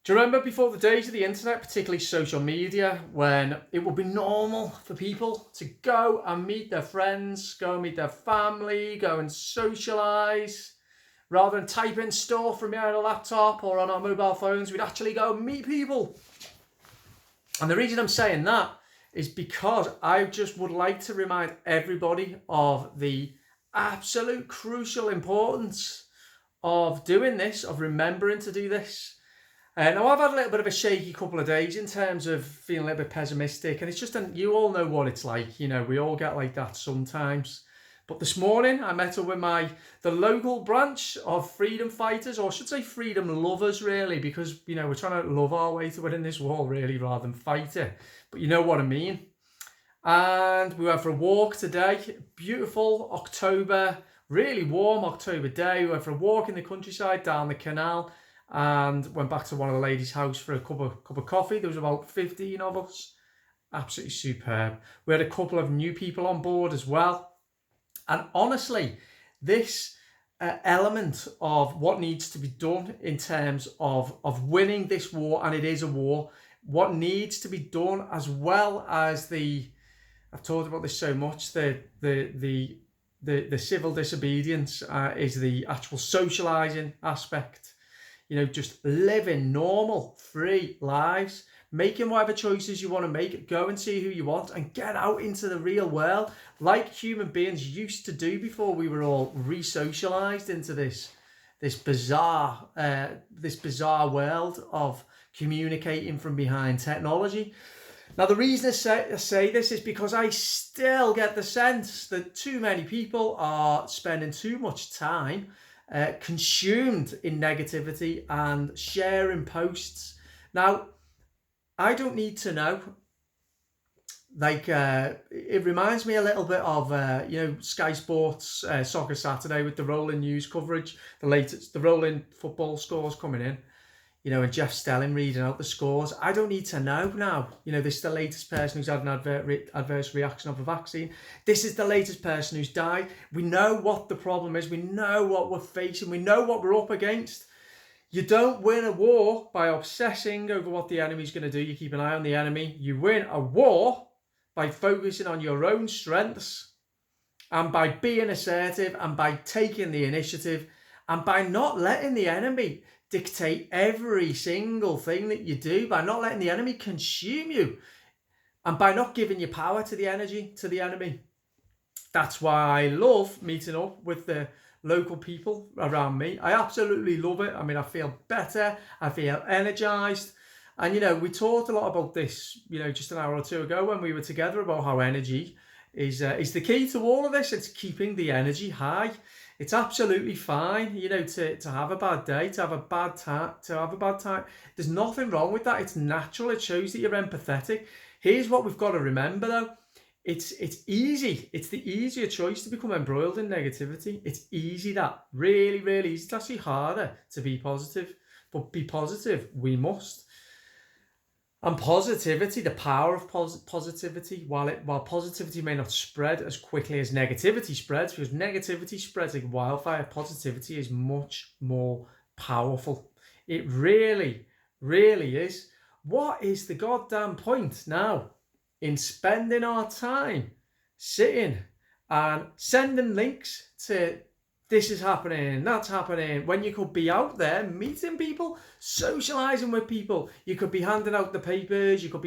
Do you remember before the days of the internet, particularly social media, when it would be normal for people to go and meet their friends, go and meet their family, go and socialise, rather than type in stuff from behind a laptop or on our mobile phones, we'd actually go and meet people. And the reason I'm saying that is because I just would like to remind everybody of the absolute crucial importance of doing this, of remembering to do this. Now, I've had a little bit of a shaky couple of days in terms of feeling a little bit pessimistic, and it's just, you all know what it's like, you know, we all get like that sometimes. But this morning, I met up with the local branch of freedom fighters, or I should say freedom lovers, really, because, you know, we're trying to love our way to winning this war, really, rather than fight it. But you know what I mean. And we went for a walk today, beautiful October, really warm October day. We went for a walk in the countryside, down the canal, and went back to one of the ladies' house for a cup of coffee. There was about 15 of us. Absolutely superb. We had a couple of new people on board as well. And honestly, this element of what needs to be done in terms of winning this war, and it is a war, what needs to be done, as well as I've talked about this so much, the civil disobedience is the actual socialising aspect. You know, just living normal, free lives, making whatever choices you want to make, go and see who you want, and get out into the real world like human beings used to do before we were all re-socialised into this bizarre world of communicating from behind technology. Now, the reason I say this is because I still get the sense that too many people are spending too much time consumed in negativity and sharing posts. Now, I don't need to know. Like, it reminds me a little bit of, Sky Sports Soccer Saturday with the rolling news coverage, the rolling football scores coming in, you know, and Jeff Stelling reading out the scores. I don't need to know now. You know, this is the latest person who's had an adverse reaction of a vaccine. This is the latest person who's died. We know what the problem is. We know what we're facing. We know what we're up against. You don't win a war by obsessing over what the enemy's going to do. You keep an eye on the enemy. You win a war by focusing on your own strengths, and by being assertive, and by taking the initiative, and by not letting the enemy dictate every single thing that you do, by not letting the enemy consume you, and by not giving your power to the enemy. That's why I love meeting up with the local people around me. I absolutely love it. I mean, I feel better, I feel energized. And, you know, we talked a lot about this, you know, just an hour or two ago when we were together, about how energy is the key to all of this. It's keeping the energy high. It's absolutely fine, you know, to have a bad day, to have a bad time. There's nothing wrong with that. It's natural. It shows that you're empathetic. Here's what we've got to remember, though. It's easy. It's the easier choice to become embroiled in negativity. It's easy, that. Really, really easy. It's actually harder to be positive. But be positive, we must. And positivity, the power of positivity, while positivity may not spread as quickly as negativity spreads, because negativity spreads like wildfire, positivity is much more powerful. It really, really is. What is the goddamn point now in spending our time sitting and sending links to this is happening, that's happening, when you could be out there meeting people, socializing with people? You could be handing out the papers, you could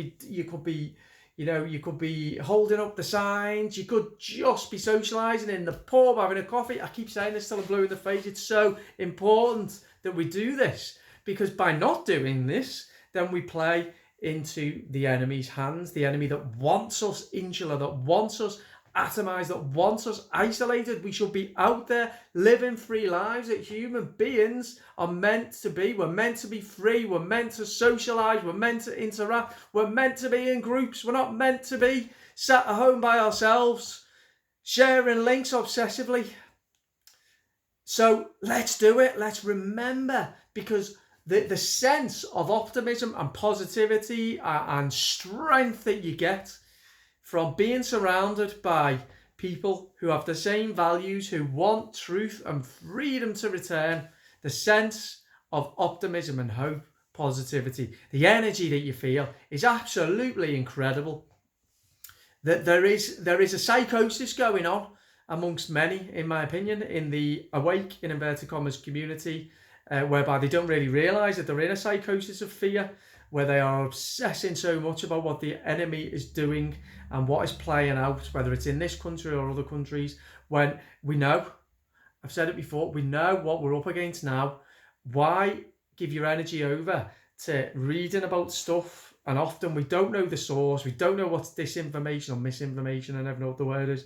be holding up the signs, you could just be socializing in the pub, having a coffee. I keep saying this till I'm blue in the face. It's so important that we do this, because by not doing this, then we play into the enemy's hands, the enemy that wants us insular, that wants us atomized, that wants us isolated. We should be out there living free lives that human beings are meant to be. We're meant to be free. We're meant to socialize. We're meant to interact. We're meant to be in groups. We're not meant to be sat at home by ourselves, sharing links obsessively. So let's do it. Let's remember, because the sense of optimism and positivity and strength that you get from being surrounded by people who have the same values, who want truth and freedom to return, the sense of optimism and hope positivity, the energy that you feel is absolutely incredible. That there is a psychosis going on amongst many, in my opinion, in the awake, in inverted commas, community, whereby they don't really realise that they're in a psychosis of fear, where they are obsessing so much about what the enemy is doing and what is playing out, whether it's in this country or other countries, when we know, I've said it before, we know what we're up against now. Why give your energy over to reading about stuff? And often we don't know the source, we don't know what's disinformation or misinformation, I never know what the word is.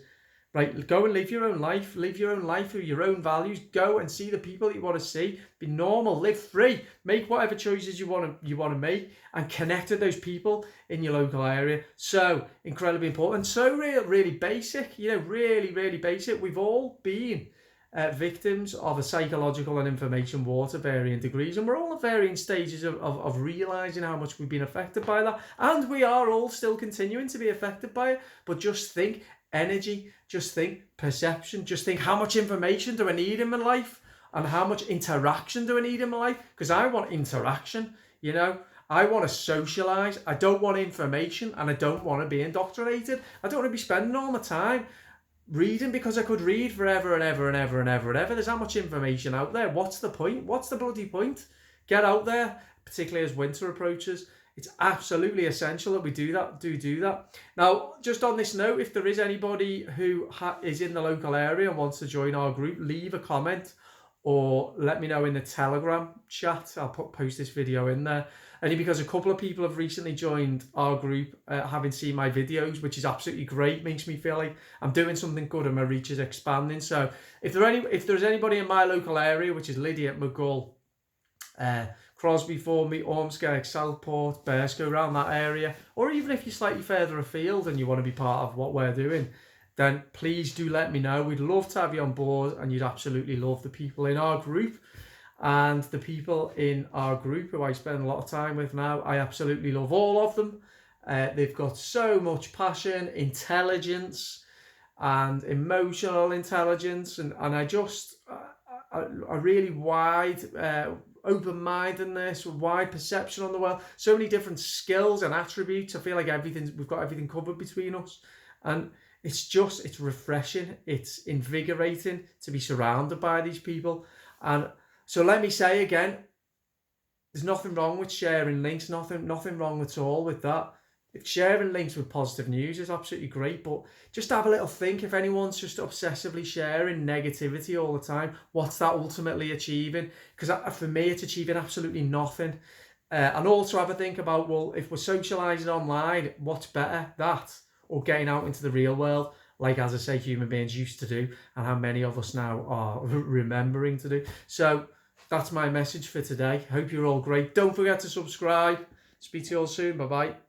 Right, go and live your own life with your own values. Go and see the people that you want to see. Be normal, live free, make whatever choices you want to make, and connect with those people in your local area. So incredibly important. So really basic, really basic. We've all been victims of a psychological and information war to varying degrees, and we're all at varying stages of realizing how much we've been affected by that, and we are all still continuing to be affected by it. But just think energy, just think perception, just think how much information do I need in my life, and how much interaction do I need in my life, because I want interaction, I want to socialize. I don't want information, and I don't want to be indoctrinated. I don't want to be spending all my time reading, because I could read forever and ever and ever and ever and ever. There's that much information out there. What's the point? What's the bloody point? Get out there, particularly as winter approaches. It's absolutely essential that we do that. Now, just on this note, if there is anybody who is in the local area and wants to join our group, leave a comment or let me know in the Telegram chat. I'll post this video in there. Only because a couple of people have recently joined our group, having seen my videos, which is absolutely great. Makes me feel like I'm doing something good and my reach is expanding. So if there's anybody in my local area, which is Lydiate, McGull, Crosby, Formby, Ormskirk, Southport, Berscough, around that area, or even if you're slightly further afield and you want to be part of what we're doing, then please do let me know. We'd love to have you on board, and you'd absolutely love the people in our group. And the people in our group who I spend a lot of time with now, I absolutely love all of them. They've got so much passion, intelligence, and emotional intelligence, and I just a really wide open-mindedness, wide perception on the world, so many different skills and attributes. I feel like we've got everything covered between us, and it's refreshing, it's invigorating to be surrounded by these people. And so let me say again, there's nothing wrong with sharing links, nothing wrong at all with that. If sharing links with positive news is absolutely great, but just have a little think. If anyone's just obsessively sharing negativity all the time, what's that ultimately achieving? Because for me, it's achieving absolutely nothing. And also have a think about, well, if we're socializing online, what's better, that or getting out into the real world, like, as I say, human beings used to do, and how many of us now are remembering to do. So that's my message for today. Hope you're all great. Don't forget to subscribe. Speak to you all soon. Bye-bye.